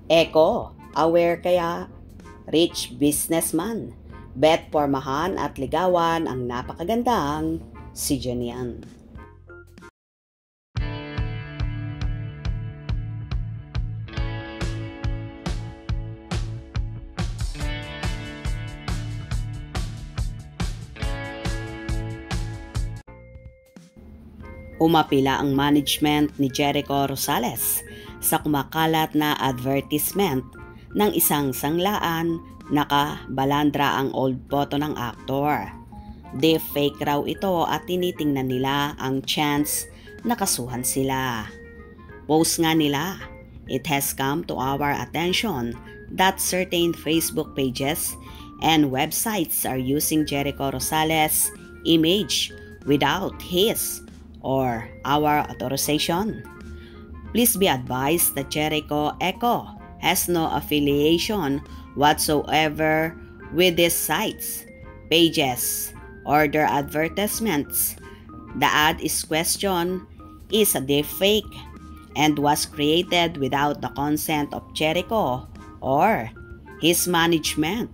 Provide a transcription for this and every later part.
Eko, aware kaya? Rich businessman. Bet pormahan at ligawan ang napakagandang si Janian. Umapila ang management ni Jericho Rosales sa kumakalat na advertisement ng isang sanglaan nakabalandra ang old photo ng aktor. Deepfake raw ito at tinitingnan nila ang chance na kasuhan sila. Post nga nila, "It has come to our attention that certain Facebook pages and websites are using Jericho Rosales' image without his or our authorization. Please be advised that Jericho Echo has no affiliation whatsoever with these sites, pages, or their advertisements. The ad is question is a deepfake and was created without the consent of Jericho or his management.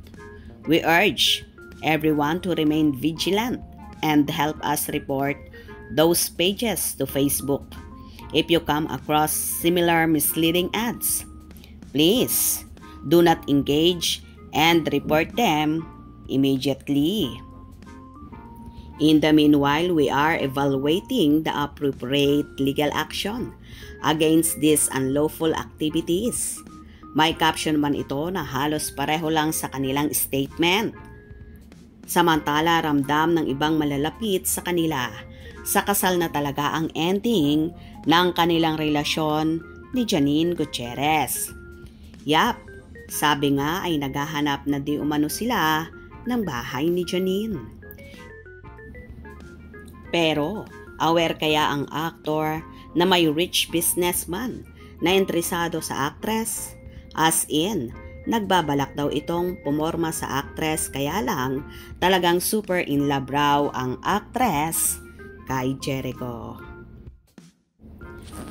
We urge everyone to remain vigilant and help us report those pages to Facebook. If you come across similar misleading ads, please do not engage and report them immediately. In the meanwhile, we are evaluating the appropriate legal action against these unlawful activities." May caption man ito na halos pareho lang sa kanilang statement. Samantala, ramdam ng ibang malalapit sa kanila sa kasal na talaga ang ending ng kanilang relasyon ni Janine Gutierrez. Yap, sabi nga ay naghahanap na di umano sila ng bahay ni Janine. Pero aware kaya ang aktor na may rich businessman na interesado sa actress? As in, nagbabalak daw itong pumorma sa actress kaya lang talagang super in love raw ang actress kay Jericho.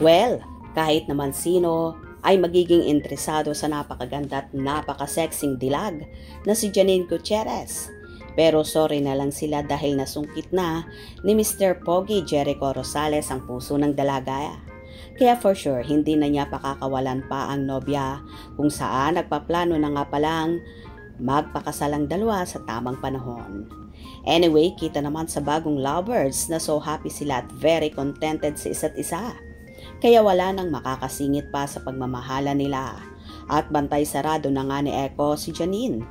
Well, kahit naman sino ay magiging interesado sa napakaganda at napakasexing dilag na si Janine Gutierrez. Pero sorry na lang sila dahil nasungkit na ni Mr. Pogi Jericho Rosales ang puso ng dalaga. Kaya for sure, hindi na niya pakakawalan pa ang nobya kung saan nagpaplano na nga palang magpakasalang dalawa sa tamang panahon. Anyway, kita naman sa bagong lovers na so happy sila at very contented sa isa't isa. Kaya wala nang makakasingit pa sa pagmamahala nila. At bantay sarado na nga ni Echo si Janine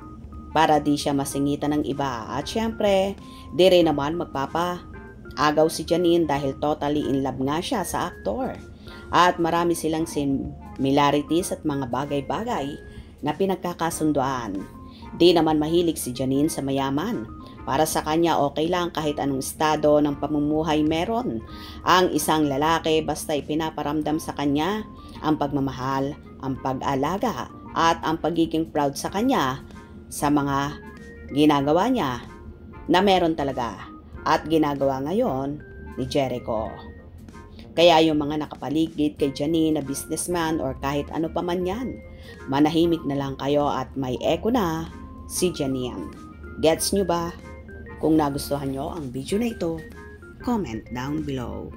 para di siya masingitan ng iba. At syempre, di rin naman magpapa-agaw si Janine dahil totally in love nga siya sa aktor. At marami silang similarities at mga bagay-bagay na pinagkakasunduan. Di naman mahilig si Janine sa mayaman. Para sa kanya okay lang kahit anong estado ng pamumuhay meron ang isang lalaki basta ipinaparamdam sa kanya ang pagmamahal, ang pag-alaga at ang pagiging proud sa kanya sa mga ginagawa niya na meron talaga at ginagawa ngayon ni Jericho. Kaya yung mga nakapaligid kay Janine na businessman or kahit ano pa man yan, manahimik na lang kayo at may echo na si Janine. Gets nyo ba? Kung nagustuhan nyo ang video na ito, comment down below.